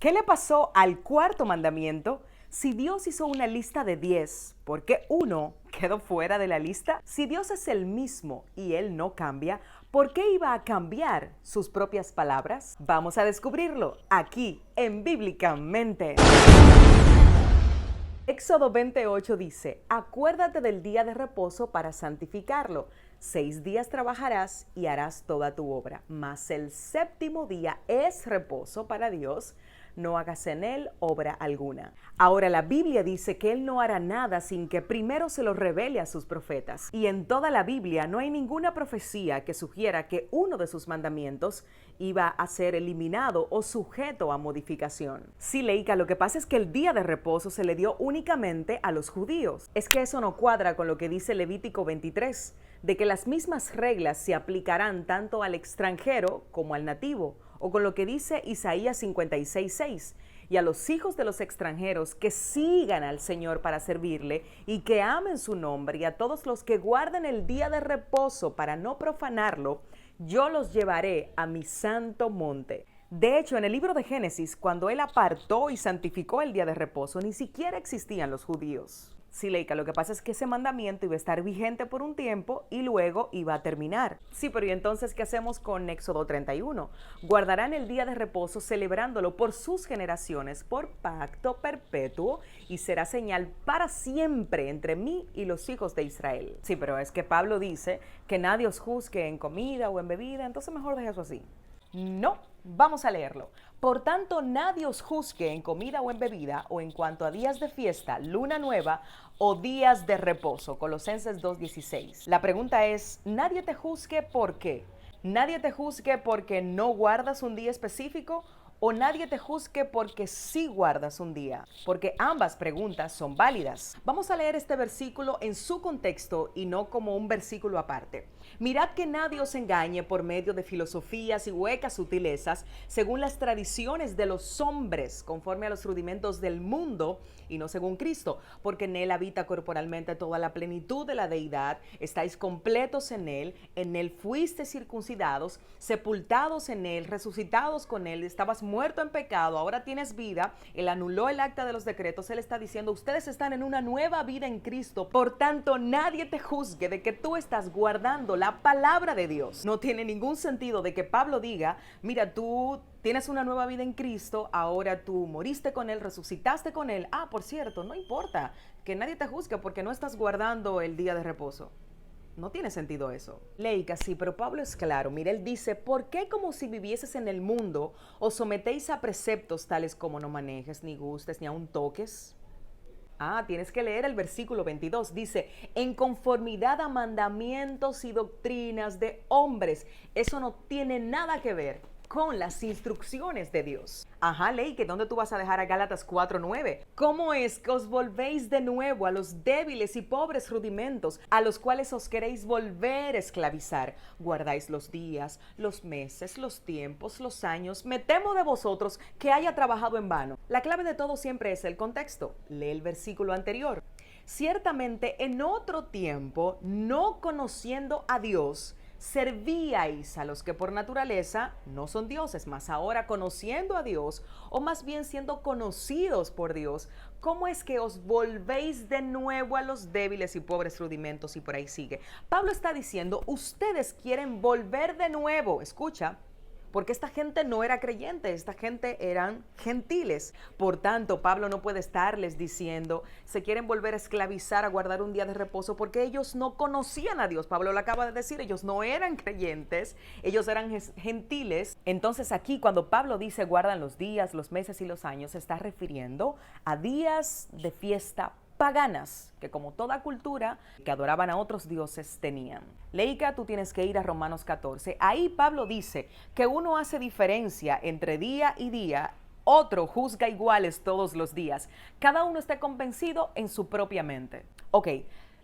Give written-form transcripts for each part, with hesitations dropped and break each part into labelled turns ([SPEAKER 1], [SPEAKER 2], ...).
[SPEAKER 1] ¿Qué le pasó al cuarto mandamiento? Si Dios hizo una lista de 10, ¿por qué uno quedó fuera de la lista? Si Dios es el mismo y Él no cambia, ¿por qué iba a cambiar sus propias palabras? Vamos a descubrirlo aquí en Bíblicamente. Éxodo 28 dice, acuérdate del día de reposo para santificarlo. 6 días trabajarás y harás toda tu obra, mas el séptimo día es reposo para Dios, no hagas en él obra alguna. Ahora la Biblia dice que Él no hará nada sin que primero se lo revele a sus profetas. Y en toda la Biblia no hay ninguna profecía que sugiera que uno de sus mandamientos iba a ser eliminado o sujeto a modificación. Sí, Leica, lo que pasa es que el día de reposo se le dio únicamente a los judíos. Es que eso no cuadra con lo que dice Levítico 23, de que las mismas reglas se aplicarán tanto al extranjero como al nativo, o con lo que dice Isaías 56:6, y a los hijos de los extranjeros que sigan al Señor para servirle y que amen su nombre, y a todos los que guarden el día de reposo para no profanarlo, yo los llevaré a mi santo monte. De hecho, en el libro de Génesis, cuando Él apartó y santificó el día de reposo, ni siquiera existían los judíos. Sí, Leica, lo que pasa es que ese mandamiento iba a estar vigente por un tiempo y luego iba a terminar. Sí, pero ¿y entonces qué hacemos con Éxodo 31? Guardarán el día de reposo celebrándolo por sus generaciones, por pacto perpetuo, y será señal para siempre entre mí y los hijos de Israel. Sí, pero es que Pablo dice que nadie os juzgue en comida o en bebida, entonces mejor deja eso así. No, vamos a leerlo. Por tanto, nadie os juzgue en comida o en bebida, o en cuanto a días de fiesta, luna nueva o días de reposo. Colosenses 2:16. La pregunta es, ¿nadie te juzgue por qué? ¿Nadie te juzgue porque no guardas un día específico? ¿O nadie te juzgue porque sí guardas un día? Porque ambas preguntas son válidas. Vamos a leer este versículo en su contexto y no como un versículo aparte. Mirad que nadie os engañe por medio de filosofías y huecas sutilezas, según las tradiciones de los hombres, conforme a los rudimentos del mundo y no según Cristo, porque en Él habita corporalmente toda la plenitud de la deidad, estáis completos en Él fuiste circuncidados, sepultados en Él, resucitados con Él, estabas muerto en pecado, ahora tienes vida. Él anuló el acta de los decretos. Él está diciendo, ustedes están en una nueva vida en Cristo. Por tanto, nadie te juzgue de que tú estás guardando la palabra de Dios. No tiene ningún sentido de que Pablo diga, mira, tú tienes una nueva vida en Cristo, ahora tú moriste con Él, resucitaste con Él. Ah, por cierto, no importa que nadie te juzgue porque no estás guardando el día de reposo. No tiene sentido eso. Leica, sí, pero Pablo es claro. Mira, él dice, ¿por qué como si vivieses en el mundo os sometéis a preceptos tales como no manejes, ni gustes, ni aun toques? Ah, tienes que leer el versículo 22. Dice, en conformidad a mandamientos y doctrinas de hombres. Eso no tiene nada que ver con las instrucciones de Dios. Ajá, Leica, ¿dónde tú vas a dejar a Gálatas 4:9? ¿Cómo es que os volvéis de nuevo a los débiles y pobres rudimentos a los cuales os queréis volver a esclavizar? Guardáis los días, los meses, los tiempos, los años. Me temo de vosotros que haya trabajado en vano. La clave de todo siempre es el contexto. Lee el versículo anterior. Ciertamente en otro tiempo, no conociendo a Dios, servíais a los que por naturaleza no son dioses, mas ahora conociendo a Dios, o más bien siendo conocidos por Dios, ¿cómo es que os volvéis de nuevo a los débiles y pobres rudimentos? Y por ahí sigue. Pablo está diciendo, ustedes quieren volver de nuevo, escucha, porque esta gente no era creyente, esta gente eran gentiles. Por tanto, Pablo no puede estarles diciendo, se quieren volver a esclavizar, a guardar un día de reposo, porque ellos no conocían a Dios. Pablo lo acaba de decir, ellos no eran creyentes, ellos eran gentiles. Entonces aquí cuando Pablo dice guardan los días, los meses y los años, se está refiriendo a días de fiesta paganas, que como toda cultura que adoraban a otros dioses tenían. Leica, tú tienes que ir a Romanos 14. Ahí Pablo dice que uno hace diferencia entre día y día, otro juzga iguales todos los días. Cada uno está convencido en su propia mente. Ok,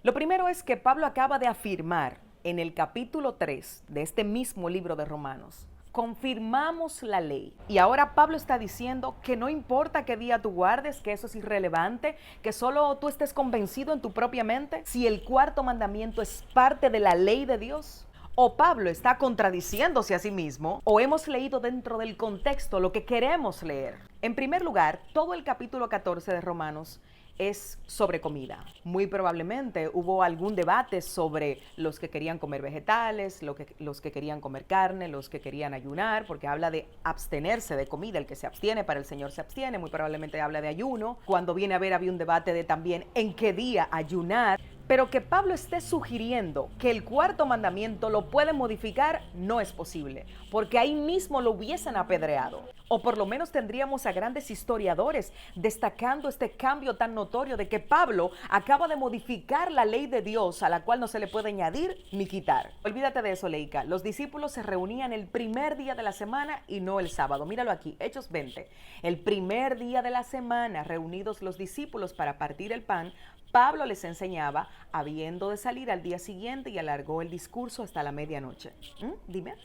[SPEAKER 1] lo primero es que Pablo acaba de afirmar en el capítulo 3 de este mismo libro de Romanos, confirmamos la ley. Y ahora Pablo está diciendo que no importa qué día tú guardes, que eso es irrelevante, que solo tú estés convencido en tu propia mente, si el cuarto mandamiento es parte de la ley de Dios. O Pablo está contradiciéndose a sí mismo, o hemos leído dentro del contexto lo que queremos leer. En primer lugar, todo el capítulo 14 de Romanos es sobre comida. Muy probablemente hubo algún debate sobre los que querían comer vegetales, los que querían comer carne, los que querían ayunar, porque habla de abstenerse de comida. El que se abstiene, para el Señor se abstiene. Muy probablemente habla de ayuno. Cuando viene a ver, había un debate de también en qué día ayunar. Pero que Pablo esté sugiriendo que el cuarto mandamiento lo puede modificar no es posible, porque ahí mismo lo hubiesen apedreado. O por lo menos tendríamos a grandes historiadores destacando este cambio tan notorio de que Pablo acaba de modificar la ley de Dios, a la cual no se le puede añadir ni quitar. Olvídate de eso, Leica. Los discípulos se reunían el primer día de la semana y no el sábado. Míralo aquí, Hechos 20. El primer día de la semana, reunidos los discípulos para partir el pan, Pablo les enseñaba, habiendo de salir al día siguiente, y alargó el discurso hasta la medianoche. Dime.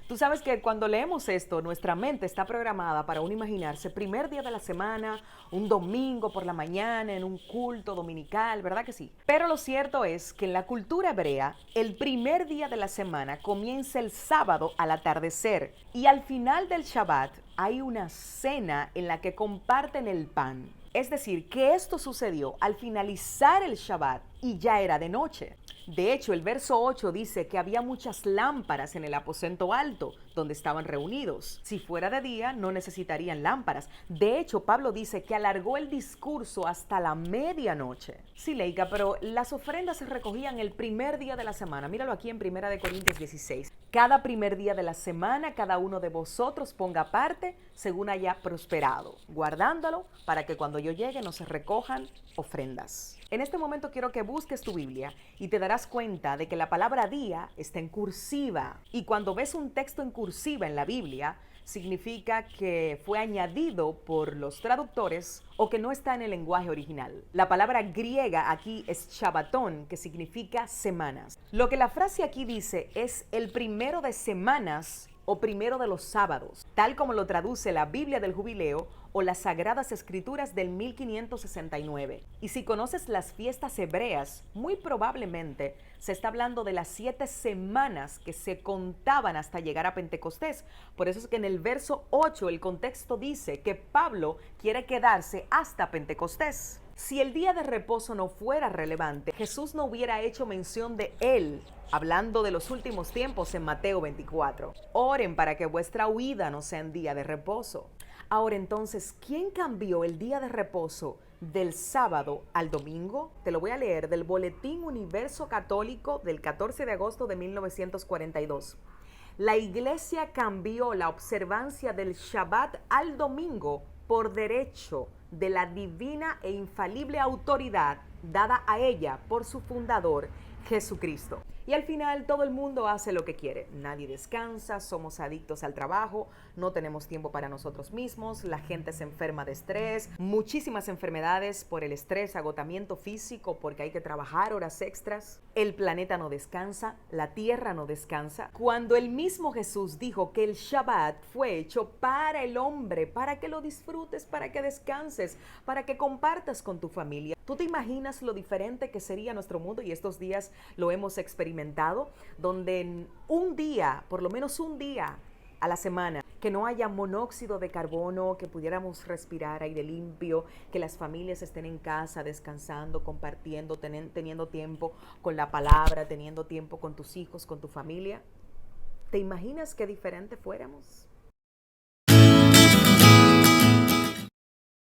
[SPEAKER 1] Tú sabes que cuando leemos esto, nuestra mente está programada para uno imaginarse primer día de la semana, un domingo por la mañana, en un culto dominical, ¿verdad que sí? Pero lo cierto es que en la cultura hebrea, el primer día de la semana comienza el sábado al atardecer, y al final del Shabbat hay una cena en la que comparten el pan. Es decir, que esto sucedió al finalizar el Shabbat y ya era de noche. De hecho, el verso 8 dice que había muchas lámparas en el aposento alto donde estaban reunidos. Si fuera de día, no necesitarían lámparas. De hecho, Pablo dice que alargó el discurso hasta la medianoche. Sí, Leica, pero las ofrendas se recogían el primer día de la semana. Míralo aquí en 1 Corintios 16. Cada primer día de la semana, cada uno de vosotros ponga parte según haya prosperado, guardándolo para que cuando yo llegue no se recojan ofrendas. En este momento quiero que busques tu Biblia y te darás cuenta de que la palabra día está en cursiva. Y cuando ves un texto en cursiva en la Biblia, significa que fue añadido por los traductores o que no está en el lenguaje original. La palabra griega aquí es Shabbatón, que significa semanas. Lo que la frase aquí dice es el primero de semanas o primero de los sábados, tal como lo traduce la Biblia del Jubileo o las Sagradas Escrituras del 1569. Y si conoces las fiestas hebreas, muy probablemente se está hablando de las 7 semanas que se contaban hasta llegar a Pentecostés. Por eso es que en el verso 8 el contexto dice que Pablo quiere quedarse hasta Pentecostés. Si el día de reposo no fuera relevante, Jesús no hubiera hecho mención de él, hablando de los últimos tiempos en Mateo 24. Oren para que vuestra huida no sea en día de reposo. Ahora entonces, ¿quién cambió el día de reposo del sábado al domingo? Te lo voy a leer del Boletín Universo Católico del 14 de agosto de 1942. La Iglesia cambió la observancia del Shabbat al domingo por derecho de la divina e infalible autoridad dada a ella por su fundador, Jesucristo. Y al final todo el mundo hace lo que quiere. Nadie descansa, somos adictos al trabajo, no tenemos tiempo para nosotros mismos, la gente se enferma de estrés, muchísimas enfermedades por el estrés, agotamiento físico, porque hay que trabajar horas extras. El planeta no descansa, la tierra no descansa. Cuando el mismo Jesús dijo que el Shabbat fue hecho para el hombre, para que lo disfrutes, para que descanses, para que compartas con tu familia. ¿Tú te imaginas lo diferente que sería nuestro mundo? Y estos días lo hemos experimentado, donde en un día, por lo menos un día a la semana, que no haya monóxido de carbono, que pudiéramos respirar aire limpio, que las familias estén en casa descansando, compartiendo, teniendo tiempo con la palabra, teniendo tiempo con tus hijos, con tu familia. ¿Te imaginas qué diferente fuéramos?